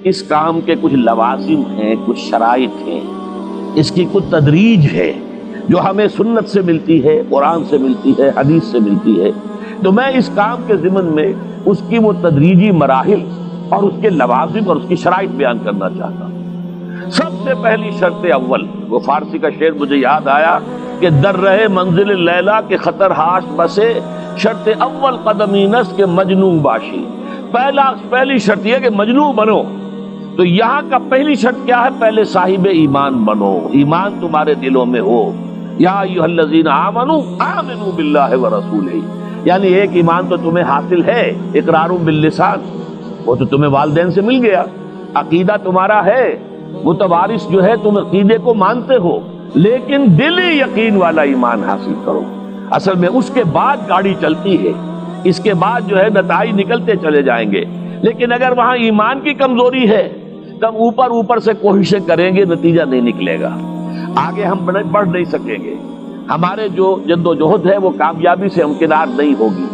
اس کام کے کچھ لوازم ہیں، کچھ شرائط ہیں، اس کی کچھ تدریج ہے جو ہمیں سنت سے ملتی ہے، قرآن سے ملتی ہے، حدیث سے ملتی ہے. تو میں اس کام کے ضمن میں اس کی وہ تدریجی مراحل اور اس کے لوازم اور اس کی شرائط بیان کرنا چاہتا ہوں. سب سے پہلی شرط اول، وہ فارسی کا شعر مجھے یاد آیا کہ در رہے منزل لیلا کے خطر ہاش بسے، شرط اول قدمی نس کے مجنون باشی. پہلی شرط یہ کہ مجنون بنو. تو یہاں کا پہلی شرط کیا ہے؟ پہلے صاحب ایمان بنو، ایمان تمہارے دلوں میں ہو. یا ایھا الذین آمنوا آمنوا باللہ ورسولہ، یعنی ایک ایمان تو تمہیں حاصل ہے، اقرار باللسان، وہ تو تمہیں والدین سے مل گیا. عقیدہ تمہارا ہے، متوارث جو ہے تم عقیدے کو مانتے ہو، لیکن دلی یقین والا ایمان حاصل کرو. اصل میں اس کے بعد گاڑی چلتی ہے، اس کے بعد جو ہے نتائج نکلتے چلے جائیں گے. لیکن اگر وہاں ایمان کی کمزوری ہے تب اوپر سے کوششیں کریں گے، نتیجہ نہیں نکلے گا، آگے ہم بڑھ نہیں سکیں گے. ہمارے جو جد و جہد ہے وہ کامیابی سے ہمکنار نہیں ہوگی.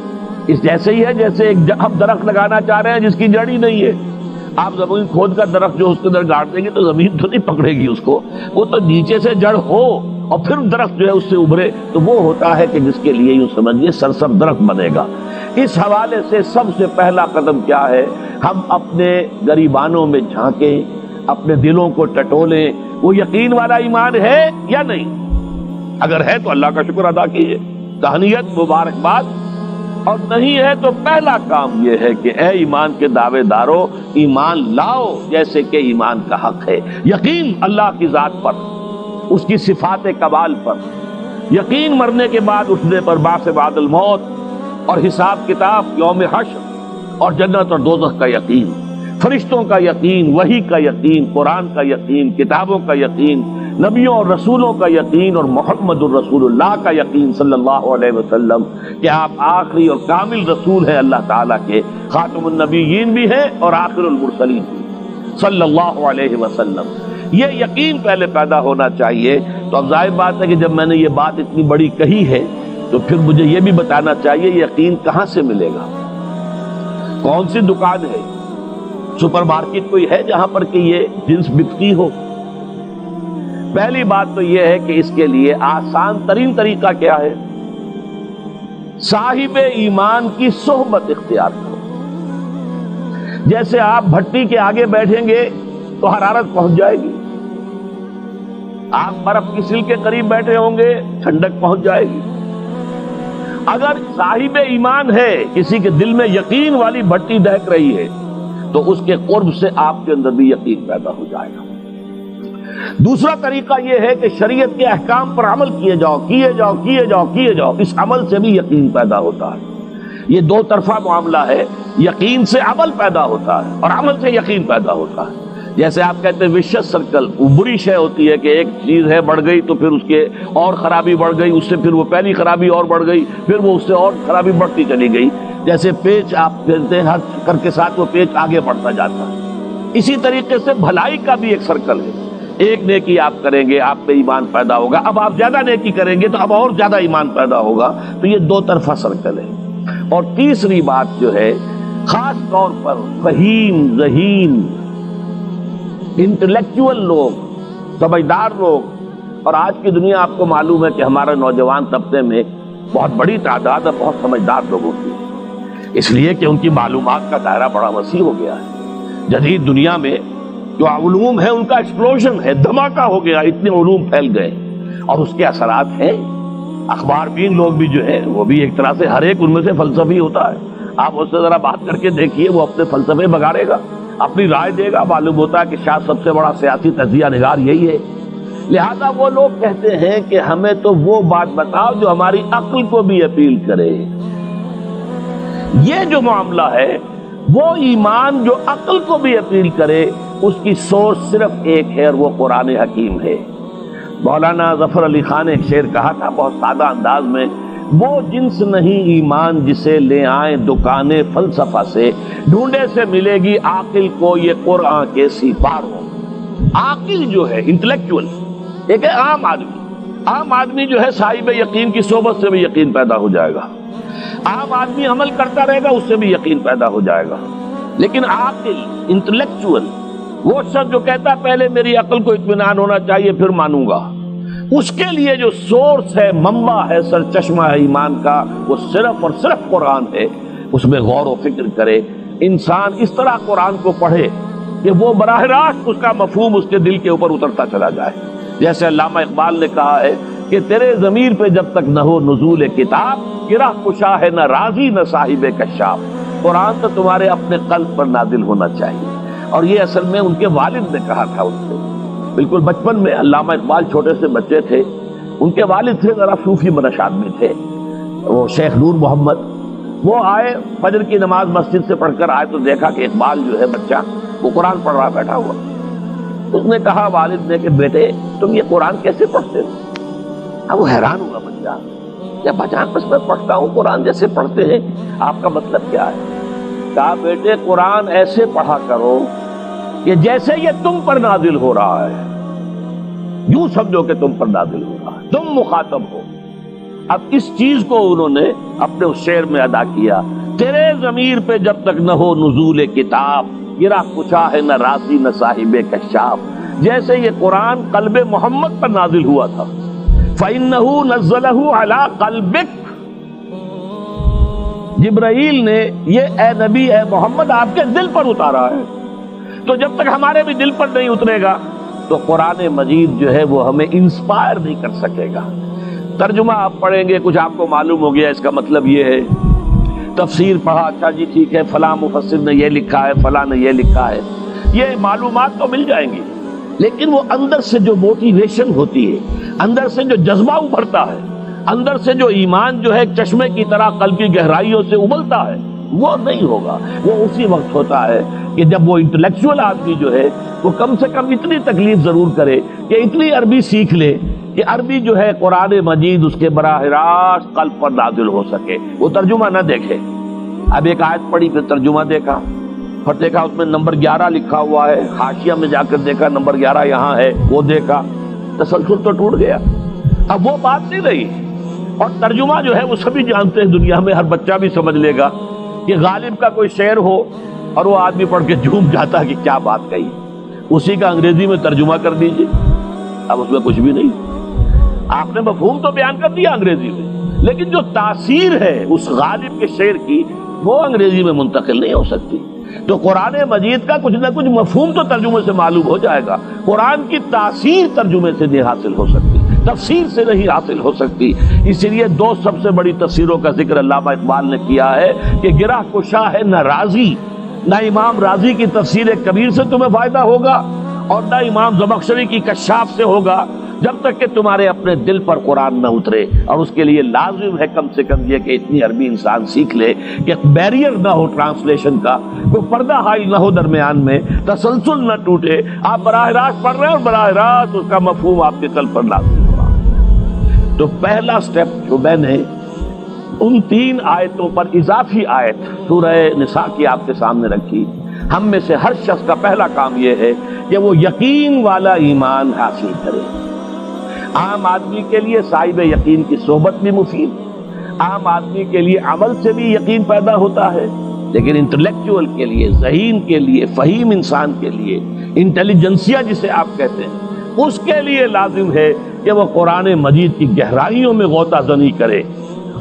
اس جیسے ہی ہے جیسے ہم درخت لگانا چاہ رہے ہیں جس کی جڑ ہی نہیں ہے. آپ زمین کھود کر درخت جو اس کے اندر گاڑ دیں گے تو زمین تو نہیں پکڑے گی اس کو، وہ تو نیچے سے جڑ ہو اور پھر درخت جو ہے اس سے ابھرے، تو وہ ہوتا ہے کہ جس کے لیے یوں سمجھیے سرسبز درخت بنے گا. اس حوالے سے سب سے پہلا قدم کیا ہے؟ ہم اپنے گریبانوں میں جھانکیں، اپنے دلوں کو ٹٹولیں، وہ یقین والا ایمان ہے یا نہیں. اگر ہے تو اللہ کا شکر ادا کیجیے، تہنیت، مبارکباد. اور نہیں ہے تو پہلا کام یہ ہے کہ اے ایمان کے دعوے دارو، ایمان لاؤ جیسے کہ ایمان کا حق ہے. یقین اللہ کی ذات پر، اس کی صفات کمال پر، یقین مرنے کے بعد اٹھنے پر، بعث بعد الموت اور حساب کتاب، یوم حشر اور جنت اور دوزخ کا یقین، فرشتوں کا یقین، وحی کا یقین، قرآن کا یقین، کتابوں کا یقین، نبیوں اور رسولوں کا یقین، اور محمد الرسول اللہ کا یقین صلی اللہ علیہ وسلم کہ آپ آخری اور کامل رسول ہیں اللہ تعالیٰ کے، خاتم النبیین بھی ہیں اور آخر المرسلین بھی صلی اللہ علیہ وسلم. یہ یقین پہلے پیدا ہونا چاہیے. تو اب ظاہر بات ہے کہ جب میں نے یہ بات اتنی بڑی کہی ہے تو پھر مجھے یہ بھی بتانا چاہیے یقین کہاں سے ملے گا، کون سی دکان ہے، سپر مارکیٹ کوئی ہے جہاں پر کہ یہ جنس بکتی ہو. پہلی بات تو یہ ہے کہ اس کے لیے آسان ترین طریقہ کیا ہے؟ صاحب ایمان کی صحبت اختیار کرو. جیسے آپ بھٹی کے آگے بیٹھیں گے تو حرارت پہنچ جائے گی، آپ برف کی سل کے قریب بیٹھے ہوں گے ٹھنڈک پہنچ جائے گی. اگر صاحب ایمان ہے، کسی کے دل میں یقین والی بھٹی دہک رہی ہے، تو اس کے قرب سے آپ کے اندر بھی یقین پیدا ہو جائے گا. دوسرا طریقہ یہ ہے کہ شریعت کے احکام پر عمل کیے جاؤ، کیے جاؤ، کیے جاؤ، کیے جاؤ. اس عمل سے بھی یقین پیدا ہوتا ہے. یہ دو طرفہ معاملہ ہے، یقین سے عمل پیدا ہوتا ہے اور عمل سے یقین پیدا ہوتا ہے. جیسے آپ کہتے ہیں وشیس سرکل، وہ بری شے ہوتی ہے کہ ایک چیز ہے بڑھ گئی تو پھر اس کے اور خرابی بڑھ گئی، اس سے پھر وہ پہلی خرابی اور بڑھ گئی، پھر وہ اس سے اور خرابی بڑھتی چلی گئی. جیسے پیچ آپ کہتے ہیں ہر چکر کے ساتھ وہ پیچ آگے بڑھتا جاتا ہے. اسی طریقے سے بھلائی کا بھی ایک سرکل ہے. ایک نیکی آپ کریں گے آپ میں ایمان پیدا ہوگا، اب آپ زیادہ نیکی کریں گے تو اب اور زیادہ ایمان پیدا ہوگا. تو یہ دو طرفہ سرکل ہے. اور تیسری بات جو ہے، خاص طور پر فہیم، ذہین، انٹلیکچوئل لوگ، سمجھدار لوگ، اور آج کی دنیا آپ کو معلوم ہے کہ ہمارے نوجوان طبقے میں بہت بڑی تعداد ہے بہت سمجھدار لوگوں کی، اس لیے کہ ان کی معلومات کا دائرہ بڑا وسیع ہو گیا ہے. جدید دنیا میں جو علوم ہے ان کا ایکسپلوژن ہے، دھماکہ ہو گیا، اتنے علوم پھیل گئے اور اس کے اثرات ہیں. اخبار بین لوگ بھی جو ہے وہ بھی ایک طرح سے ہر ایک ان میں سے فلسفی ہوتا ہے. آپ اس سے ذرا بات کر کے دیکھیے، وہ اپنے فلسفے بگاڑے گا، اپنی رائے دے گا. معلوم ہوتا ہے کہ شاید سب سے بڑا سیاسی تجزیہ نگار یہی ہے. لہذا وہ لوگ کہتے ہیں کہ ہمیں تو وہ بات بتاؤ جو ہماری عقل کو بھی اپیل کرے. یہ جو معاملہ ہے وہ ایمان جو عقل کو بھی اپیل کرے، اس کی سورس صرف ایک ہے اور وہ قرآن حکیم ہے. مولانا ظفر علی خان نے ایک شعر کہا تھا بہت سادہ انداز میں، وہ جنس نہیں ایمان جسے لے آئیں دکانیں فلسفہ سے، ڈھونڈے سے ملے گی عاقل کو یہ قرآن کے سپاروں. عاقل جو ہے انٹلیکچوئل، ایک ہے عام آدمی. عام آدمی جو ہے صاحب یقین کی صحبت سے بھی یقین پیدا ہو جائے گا، عام آدمی عمل کرتا رہے گا اس سے بھی یقین پیدا ہو جائے گا. لیکن عاقل، انٹلیکچوئل، وہ شخص جو کہتا ہے پہلے میری عقل کو اطمینان ہونا چاہیے پھر مانوں گا، اس کے لیے جو سورس ہے، منبع ہے، سرچشمہ ہے ایمان کا، وہ صرف اور صرف قرآن ہے۔ اس میں غور و فکر کرے، انسان اس طرح قرآن کو پڑھے کہ وہ براہ راست اس کا مفہوم اس کے دل کے اوپر اترتا چلا جائے۔ جیسے علامہ اقبال نے کہا ہے کہ تیرے ضمیر پہ جب تک نہ ہو نزول کتاب، گرہ کشا ہے نہ راضی نہ صاحب کشاف۔ قرآن تو تمہارے اپنے قلب پر نازل ہونا چاہیے۔ اور یہ اصل میں ان کے والد نے کہا تھا ان سے، بالکل بچپن میں۔ علامہ اقبال چھوٹے سے بچے تھے، ان کے والد تھے ذرا صوفی منش آدمی تھے، وہ شیخ نور محمد۔ وہ آئے فجر کی نماز مسجد سے پڑھ کر آئے تو دیکھا کہ اقبال جو ہے بچہ وہ قرآن پڑھ رہا بیٹھا ہوا۔ اس نے کہا والد نے کہ بیٹے تم یہ قرآن کیسے پڑھتے ہو؟ اب وہ حیران ہوا بچہ، یا بچان بس میں پڑھتا ہوں قرآن جیسے پڑھتے ہیں، آپ کا مطلب کیا ہے؟ کہا بیٹے قرآن ایسے پڑھا کرو کہ جیسے یہ تم پر نازل ہو رہا ہے، یوں سمجھو کہ تم پر نازل ہو رہا ہے، تم مخاطب ہو۔ اب اس چیز کو انہوں نے اپنے اس شعر میں ادا کیا، تیرے ضمیر پہ جب تک نہ ہو نزول کتاب، گرہ کچا ہے نہ راضی نہ صاحب کشاف۔ جیسے یہ قرآن قلب محمد پر نازل ہوا تھا، فَإِنَّهُ نَزَّلَهُ عَلَىٰ قَلْبِكَ، جبرائیل نے یہ اے نبی اے محمد آپ کے دل پر اتارا ہے۔ تو جب تک ہمارے بھی دل پر نہیں اترے گا تو قرآن مجید جو ہے وہ ہمیں انسپائر نہیں کر سکے گا۔ ترجمہ آپ پڑھیں گے، کچھ آپ کو معلوم ہو گیا اس کا مطلب یہ ہے، تفسیر پڑھا، اچھا جی ٹھیک ہے فلاں مفسر نے یہ لکھا ہے، فلاں نے یہ لکھا ہے، یہ معلومات تو مل جائیں گی، لیکن وہ اندر سے جو موٹیویشن ہوتی ہے، اندر سے جو جذبہ ابھرتا ہے، اندر سے جو ایمان جو ہے ایک چشمے کی طرح قلب کی گہرائیوں سے ابلتا ہے، وہ نہیں ہوگا۔ وہ اسی وقت ہوتا ہے کہ جب وہ انٹلیکچوئل آدمی جو ہے وہ کم سے کم اتنی تکلیف ضرور کرے کہ اتنی عربی سیکھ لے کہ عربی جو ہے قرآن مجید اس کے براہ راست قلب پر نازل ہو سکے، وہ ترجمہ نہ دیکھے۔ اب ایک آیت پڑھی پھر ترجمہ دیکھا، پھر دیکھا اس میں نمبر 11 لکھا ہوا ہے، حاشیہ میں جا کر دیکھا نمبر 11 یہاں ہے، وہ دیکھا، تسلسل تو ٹوٹ گیا۔ اب وہ بات نہیں رہی۔ اور ترجمہ جو ہے وہ سبھی جانتے ہیں، دنیا میں ہر بچہ بھی سمجھ لے گا کہ غالب کا کوئی شعر ہو اور وہ آدمی پڑھ کے جھوم جاتا ہے کہ کیا بات کہی، اسی کا انگریزی میں ترجمہ کر دیجیے، اب اس میں کچھ بھی نہیں۔ آپ نے مفہوم تو بیان کر دیا انگریزی میں، لیکن جو تاثیر ہے اس غالب کے شعر کی وہ انگریزی میں منتقل نہیں ہو سکتی۔ تو قرآن مجید کا کچھ نہ کچھ مفہوم تو ترجمے سے معلوم ہو جائے گا، قرآن کی تاثیر ترجمے سے نہیں حاصل ہو سکتی، تفسیر سے نہیں حاصل ہو سکتی۔ اسی لیے دو سب سے بڑی تفسیروں کا ذکر علامہ اقبال نے کیا ہے کہ گرہ کشا ہے نہ راضی، نہ امام راضی کی تفسیر کبیر سے تمہیں فائدہ ہوگا اور نہ امام زمخشری کی کشاف سے ہوگا، جب تک کہ تمہارے اپنے دل پر قرآن نہ اترے۔ اور اس کے لیے لازم ہے کم سے کم یہ کہ اتنی عربی انسان سیکھ لے کہ بیریئر نہ ہو ٹرانسلیشن کا، کوئی پردہ حائل نہ ہو درمیان میں، تسلسل نہ ٹوٹے، آپ براہ راست پڑھ رہے ہیں اور براہ راست اس کا مفہوم آپ کے قلب پر لازم ہوا۔ تو پہلا سٹیپ جو میں نے ان 3 آیتوں پر اضافی آیت سورہ نساء کی آپ کے سامنے رکھی، ہم میں سے ہر شخص کا پہلا کام یہ ہے کہ وہ یقین والا ایمان حاصل کرے۔ عام آدمی کے لیے صاحب یقین کی صحبت بھی مفید، عام آدمی کے لیے عمل سے بھی یقین پیدا ہوتا ہے، لیکن انٹلیکچوئل کے لیے، ذہین کے لیے، فہیم انسان کے لیے، انٹیلیجنسیا جسے آپ کہتے ہیں، اس کے لیے لازم ہے کہ وہ قرآن مجید کی گہرائیوں میں غوطہ زنی کرے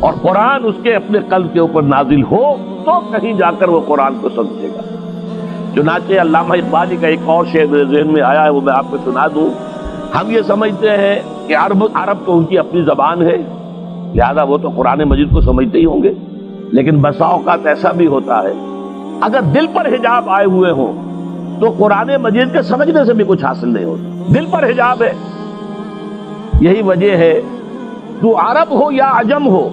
اور قرآن اس کے اپنے قلب کے اوپر نازل ہو تو کہیں جا کر وہ قرآن کو سمجھے گا۔ چنانچہ علامہ اقبال کا ایک اور شعر میرے ذہن میں آیا ہے، وہ میں آپ کو سنا دوں۔ ہم یہ سمجھتے ہیں کہ عرب تو ان کی اپنی زبان ہے، لہذا وہ تو قرآن مجید کو سمجھتے ہی ہوں گے، لیکن بسا اوقات ایسا بھی ہوتا ہے اگر دل پر حجاب آئے ہوئے ہوں تو قرآن مجید کے سمجھنے سے بھی کچھ حاصل نہیں ہوتا، دل پر حجاب ہے۔ یہی وجہ ہے تو عرب ہو یا عجم ہو،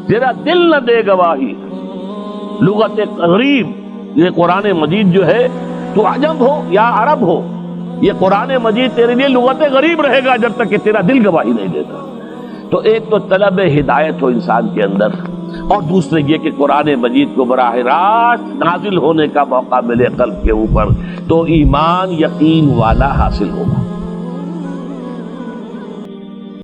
تیرا دل نہ دے گواہی، لغت غریب یہ قرآن مجید جو ہے، تو عجم ہو یا عرب ہو، یہ قرآن مجید تیرے لیے لغت غریب رہے گا جب تک کہ تیرا دل گواہی نہیں دیتا۔ تو ایک تو طلب ہدایت ہو انسان کے اندر، اور دوسرے یہ کہ قرآن مجید کو براہ راست نازل ہونے کا موقع ملے قلب کے اوپر، تو ایمان یقین والا حاصل ہوگا۔